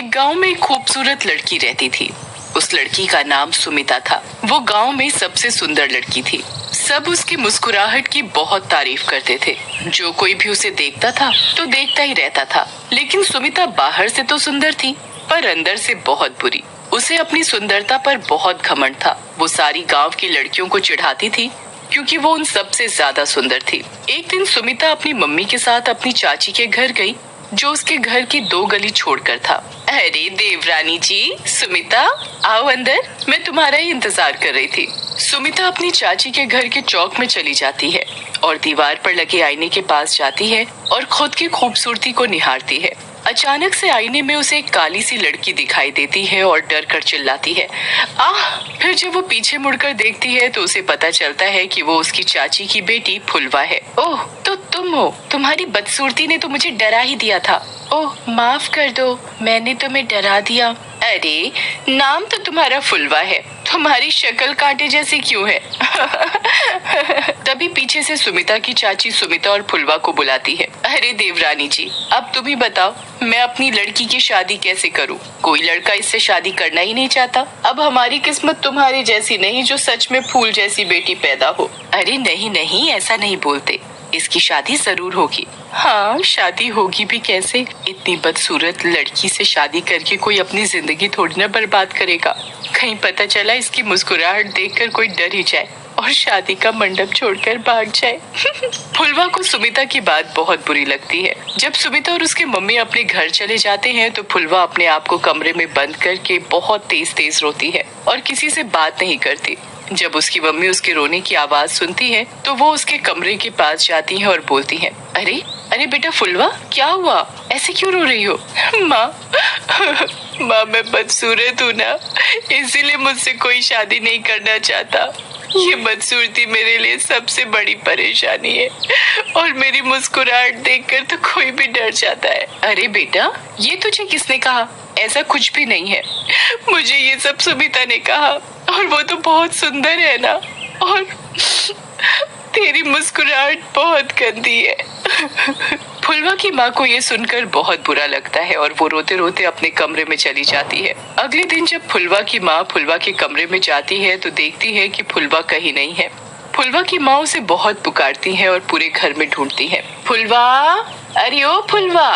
एक गांव में एक खूबसूरत लड़की रहती थी। उस लड़की का नाम सुमिता था। वो गांव में सबसे सुंदर लड़की थी। सब उसकी मुस्कुराहट की बहुत तारीफ करते थे। जो कोई भी उसे देखता था तो देखता ही रहता था। लेकिन सुमिता बाहर से तो सुंदर थी, पर अंदर से बहुत बुरी। उसे अपनी सुंदरता पर बहुत घमंड था। वो सारी गांव की लड़कियों को चिढ़ाती थी क्योंकि वो उन सबसे ज्यादा सुंदर थी। एक दिन सुमिता अपनी मम्मी के साथ अपनी चाची के घर गई, जो उसके घर की 2 गली छोड़कर था। अरे देवरानी जी, सुमिता आओ अंदर, मैं तुम्हारा ही इंतजार कर रही थी। सुमिता अपनी चाची के घर के चौक में चली जाती है और दीवार पर लगे आईने के पास जाती है और खुद की खूबसूरती को निहारती है। अचानक से आईने में उसे एक काली सी लड़की दिखाई देती है और डर कर चिल्लाती है, आह! फिर जब वो पीछे मुड़कर देखती है तो उसे पता चलता है कि वो उसकी चाची की बेटी फुलवा है। ओह, तो तुम हो। तुम्हारी बदसूरती ने तो मुझे डरा ही दिया था। ओह, माफ कर दो, मैंने तुम्हें डरा दिया। अरे, नाम तो तुम्हारा फुलवा है, तुम्हारी शक्ल कांटे जैसी क्यों है? तभी पीछे से सुमिता की चाची सुमिता और फुलवा को बुलाती है। अरे देवरानी जी, अब तुम ही बताओ, मैं अपनी लड़की की शादी कैसे करूं? कोई लड़का इससे शादी करना ही नहीं चाहता। अब हमारी किस्मत तुम्हारी जैसी नहीं जो सच में फूल जैसी बेटी पैदा हो। अरे नहीं नहीं, ऐसा नहीं बोलते, इसकी शादी जरूर होगी। हाँ, शादी होगी भी कैसे? इतनी बदसूरत लड़की से शादी करके कोई अपनी जिंदगी थोड़ी ना बर्बाद करेगा। कहीं पता चला इसकी मुस्कुराहट देखकर कोई डर ही जाए और शादी का मंडप छोड़कर भाग जाए। फुलवा को सुमिता की बात बहुत बुरी लगती है। जब सुमिता और उसके मम्मी अपने घर चले जाते हैं तो फुलवा अपने आप को कमरे में बंद करके बहुत तेज तेज रोती है और किसी से बात नहीं करती। जब उसकी मम्मी उसके रोने की आवाज सुनती है तो वो उसके कमरे के पास जाती है और बोलती है, अरे अरे बेटा फुलवा, क्या हुआ? ऐसे क्यों रो रही हो? माँ माँ, मैं बदसूरत हूँ ना, इसीलिए मुझसे कोई शादी नहीं करना चाहता। ये बदसूरती मेरे लिए सबसे बड़ी परेशानी है और मेरी मुस्कुराहट देखकर तो कोई भी डर जाता है। अरे बेटा, ये तुझे किसने कहा? ऐसा कुछ भी नहीं है, मुझे ये सब सुमिता ने कहा, और वो तो बहुत सुंदर है ना, और तेरी मुस्कुराहट बहुत गंदी है। फुलवा की माँ को ये सुनकर बहुत बुरा लगता है और वो रोते रोते अपने कमरे में चली जाती है। अगले दिन जब फुलवा की माँ फुलवा के कमरे में जाती है तो देखती है कि फुलवा कहीं नहीं है। फुलवा की माँ उसे बहुत पुकारती है और पूरे घर में ढूंढती है। फुलवा, अरे ओ फुलवा,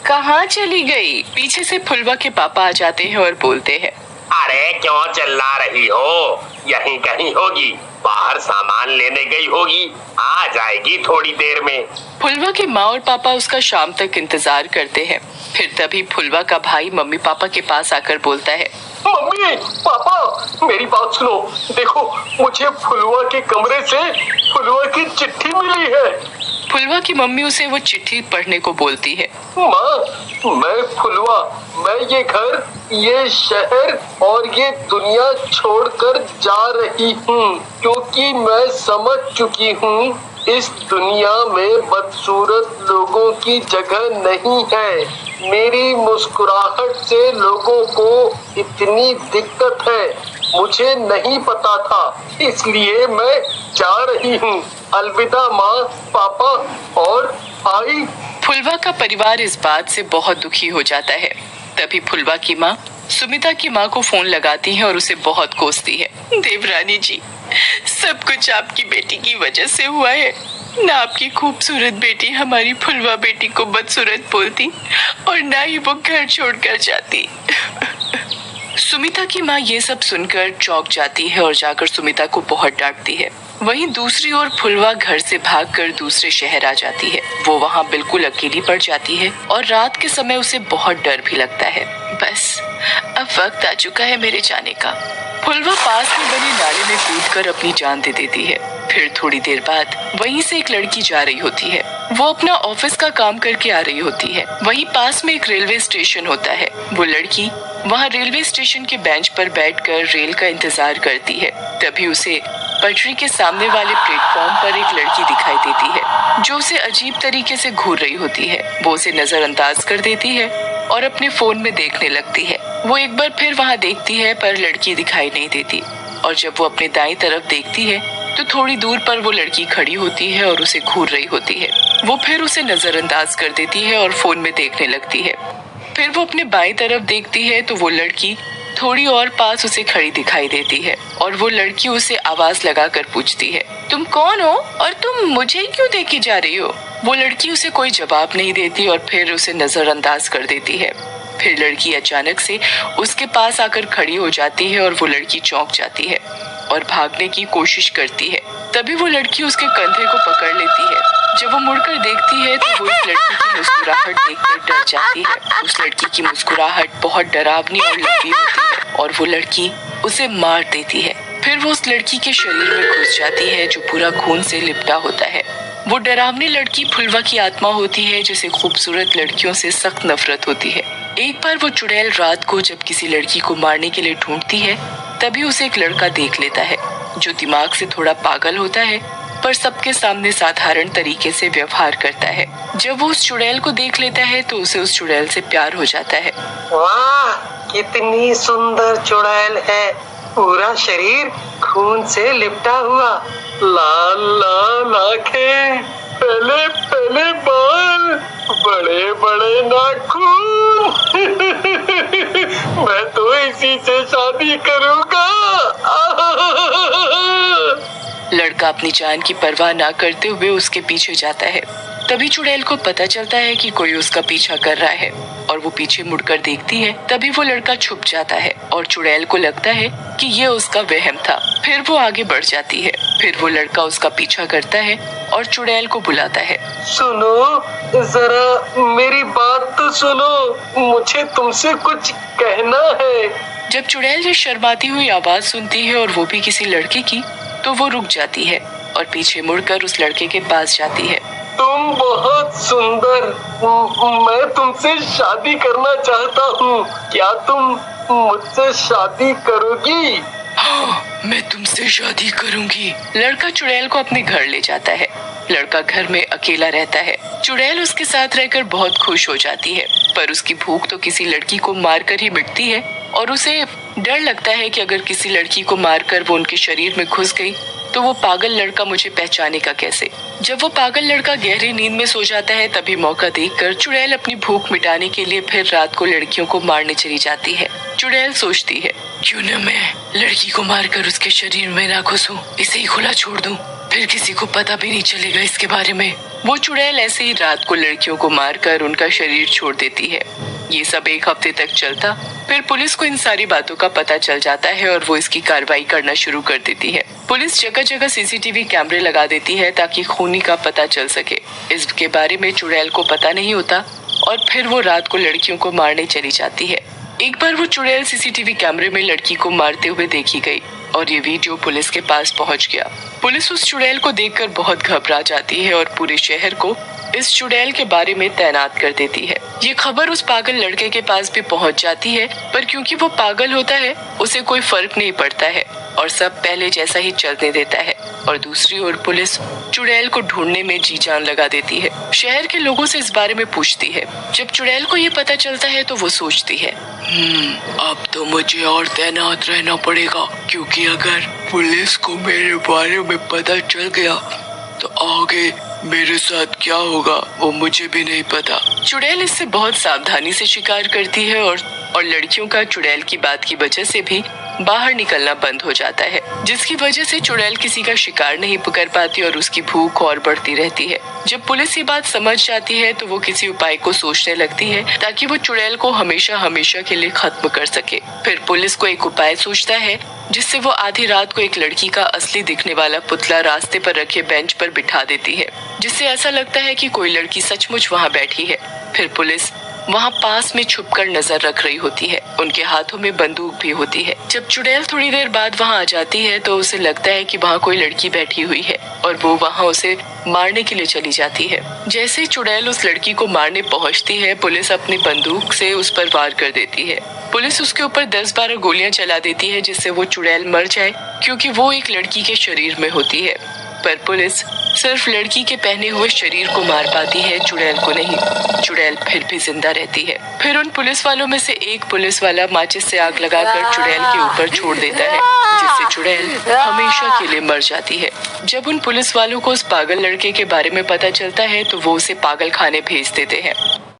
कहाँ चली गई? पीछे से फुलवा के पापा आ जाते हैं और बोलते हैं, अरे क्यों चिल्ला रही हो? यहीं कहीं होगी, बाहर सामान लेने गई होगी, आ जाएगी थोड़ी देर में। फुलवा की माँ और पापा उसका शाम तक इंतजार करते हैं। फिर तभी फुलवा का भाई मम्मी पापा के पास आकर बोलता है, मम्मी पापा, मेरी बात सुनो। देखो, मुझे फुलवा के कमरे से फुलवा की चिट्ठी मिली है। फुलवा की मम्मी उसे वो चिट्ठी पढ़ने को बोलती है। माँ, मैं फुलवा, मैं ये घर, ये शहर और ये दुनिया छोड़कर जा रही हूँ, क्योंकि मैं समझ चुकी हूँ इस दुनिया में बदसूरत लोगों की जगह नहीं है। मेरी मुस्कुराहट से लोगों को इतनी दिक्कत है, मुझे नहीं पता था, इसलिए मैं जा रही हूँ। अलविदा माँ, पापा और भाई। फुलवा का परिवार इस बात से बहुत दुखी हो जाता है। तभी फुलवा की माँ सुमिता की माँ को फोन लगाती है और उसे बहुत कोसती है। देवरानी जी, सब कुछ आपकी बेटी की वजह से हुआ है ना। आपकी खूबसूरत बेटी हमारी फुलवा बेटी को बदसूरत बोलती और ना ही वो घर छोड़कर जाती। सुमिता की माँ ये सब सुनकर चौंक जाती है और जाकर सुमिता को बहुत डांटती है। वहीं दूसरी ओर फुलवा घर से भागकर दूसरे शहर आ जाती है। वो वहाँ बिल्कुल अकेली पड़ जाती है और रात के समय उसे बहुत डर भी लगता है। बस अब वक्त आ चुका है मेरे जाने का। फुलवा पास में बनी नाले में कूदकर अपनी जान दे देती है। फिर थोड़ी देर बाद वहीं से एक लड़की जा रही होती है। वो अपना ऑफिस का काम करके आ रही होती है। वहीं पास में एक रेलवे स्टेशन होता है। वो लड़की वहाँ रेलवे स्टेशन के बेंच पर बैठकर रेल का इंतजार करती है। तभी उसे पटरी के सामने वाले प्लेटफॉर्म पर एक लड़की दिखाई देती है जो उसे अजीब तरीके से घूर रही होती है। वो उसे नजरअंदाज कर देती है और अपने फोन में देखने लगती है। वो एक बार फिर वहाँ देखती है पर लड़की दिखाई नहीं देती और जब वो अपने दाईं तरफ देखती है तो थोड़ी दूर पर वो लड़की खड़ी होती है और उसे घूर रही होती है। वो फिर उसे नजरअंदाज कर देती है और फोन में देखने लगती है। फिर वो अपने बाईं तरफ देखती है तो वो लड़की थोड़ी और पास उसे खड़ी दिखाई देती है और वो लड़की उसे आवाज लगाकर पूछती है, तुम कौन हो और तुम मुझे क्यों देखे जा रही हो? वो लड़की उसे कोई जवाब नहीं देती और फिर उसे नजरअंदाज कर देती है। फिर लड़की अचानक से उसके पास आकर खड़ी हो जाती है और वो लड़की चौंक जाती है और भागने की कोशिश करती है। तभी वो लड़की उसके कंधे को पकड़ लेती है। जब वो मुड़कर देखती है तो वो इस लड़की की मुस्कुराहट देखकर डर जाती है। उस लड़की की मुस्कुराहट बहुत डरावनी और लंबी होती है और वो लड़की उसे मार देती है। फिर वो उस लड़की के शरीर में घुस जाती है जो पूरा खून से लिपटा होता है। वो डरावनी लड़की फुलवा की आत्मा होती है जिसे खूबसूरत लड़कियों से सख्त नफरत होती है। एक बार वो चुड़ैल रात को जब किसी लड़की को मारने के लिए ढूंढती है तभी उसे एक लड़का देख लेता है जो दिमाग से थोड़ा पागल होता है पर सबके सामने साधारण तरीके से व्यवहार करता है। जब वो उस चुड़ैल को देख लेता है तो उसे उस चुड़ैल से प्यार हो जाता है। वाह, कितनी सुंदर चुड़ैल है, पूरा शरीर खून से लिपटा हुआ, लाल लाल आंखें, पहले पहले बाल, बड़े बड़े नाखून। मैं तो इसी से शादी करूंगा। लड़का अपनी जान की परवाह ना करते हुए उसके पीछे जाता है। तभी चुड़ैल को पता चलता है कि कोई उसका पीछा कर रहा है और वो पीछे मुड़कर देखती है। तभी वो लड़का छुप जाता है और चुड़ैल को लगता है कि ये उसका वहम था। फिर वो आगे बढ़ जाती है। फिर वो लड़का उसका पीछा करता है और चुड़ैल को बुलाता है, सुनो, जरा मेरी बात तो सुनो, मुझे तुमसे कुछ कहना है। जब चुड़ैल ये शर्माती हुई आवाज सुनती है और वो भी किसी लड़के की, तो वो रुक जाती है और पीछे मुड़कर उस लड़के के पास जाती है। तुम बहुत सुंदर, मैं तुमसे शादी करना चाहता हूँ, क्या तुम मुझसे शादी करोगी? हाँ, मैं तुमसे शादी करूंगी। लड़का चुड़ैल को अपने घर ले जाता है। लड़का घर में अकेला रहता है। चुड़ैल उसके साथ रहकर बहुत खुश हो जाती है पर उसकी भूख तो किसी लड़की को मारकर ही मिटती है और उसे डर लगता है कि अगर किसी लड़की को मारकर वो उनके शरीर में घुस गई तो वो पागल लड़का मुझे पहचानेगा कैसे। जब वो पागल लड़का गहरी नींद में सो जाता है तभी मौका देखकर चुड़ैल अपनी भूख मिटाने के लिए फिर रात को लड़कियों को मारने चली जाती है। चुड़ैल सोचती है, क्यों न मैं लड़की को मारकर उसके शरीर में ना घुसूं, इसे ही खुला छोड़ दूं, फिर किसी को पता भी नहीं चलेगा इसके बारे में। वो चुड़ैल ऐसे ही रात को लड़कियों को मारकर उनका शरीर छोड़ देती है। ये सब एक हफ्ते तक चलता। फिर पुलिस को इन सारी बातों का पता चल जाता है और वो इसकी कार्रवाई करना शुरू कर देती है। पुलिस जगह जगह सीसीटीवी कैमरे लगा देती है ताकि खूनी का पता चल सके। इसके बारे में चुड़ैल को पता नहीं होता और फिर वो रात को लड़कियों को मारने चली जाती है। एक बार वो चुड़ैल सीसीटीवी कैमरे में लड़की को मारते हुए देखी गई और ये वीडियो पुलिस के पास पहुंच गया। पुलिस उस चुड़ैल को देखकर बहुत घबरा जाती है और पूरे शहर को इस चुड़ैल के बारे में तैनात कर देती है। ये खबर उस पागल लड़के के पास भी पहुंच जाती है पर क्योंकि वो पागल होता है उसे कोई फर्क नहीं पड़ता है और सब पहले जैसा ही चलने देता है। और दूसरी ओर पुलिस चुड़ैल को ढूंढने में जी जान लगा देती है। शहर के लोगों से इस बारे में पूछती है। जब चुड़ैल को ये पता चलता है तो वो सोचती है, अब तो मुझे और तैनात रहना पड़ेगा क्योंकि अगर पुलिस को मेरे बारे में पता चल गया तो आगे मेरे साथ क्या होगा वो मुझे भी नहीं पता। चुड़ैल इससे बहुत सावधानी से शिकार करती है और लड़कियों का चुड़ैल की बात की वजह से भी बाहर निकलना बंद हो जाता है, जिसकी वजह से चुड़ैल किसी का शिकार नहीं पकड़ पाती और उसकी भूख और बढ़ती रहती है। जब पुलिस ये बात समझ जाती है तो वो किसी उपाय को सोचने लगती है ताकि वो चुड़ैल को हमेशा हमेशा के लिए खत्म कर सके। फिर पुलिस को एक उपाय सोचता है जिससे वो आधी रात को एक लड़की का असली दिखने वाला पुतला रास्ते पर रखे बेंच पर बिठा देती है, जिससे ऐसा लगता है कि कोई लड़की सचमुच वहाँ बैठी है। फिर पुलिस वहाँ पास में छुपकर नजर रख रही होती है। उनके हाथों में बंदूक भी होती है। जब चुड़ैल थोड़ी देर बाद वहाँ आ जाती है तो उसे लगता है कि वहाँ कोई लड़की बैठी हुई है और वो वहाँ उसे मारने के लिए चली जाती है। जैसे ही चुड़ैल उस लड़की को मारने पहुँचती है पुलिस अपनी बंदूक से उस पर वार कर देती है। पुलिस उसके ऊपर 10-12 गोलियां चला देती है जिससे वो चुड़ैल मर जाए क्योंकि वो एक लड़की के शरीर में होती है। पर पुलिस सिर्फ लड़की के पहने हुए शरीर को मार पाती है, चुड़ैल को नहीं। चुड़ैल फिर भी जिंदा रहती है। फिर उन पुलिस वालों में से एक पुलिस वाला माचिस से आग लगाकर चुड़ैल के ऊपर छोड़ देता है, जिससे चुड़ैल हमेशा के लिए मर जाती है। जब उन पुलिस वालों को उस पागल लड़के के बारे में पता चलता है तो वो उसे पागल खाने भेज देते हैं।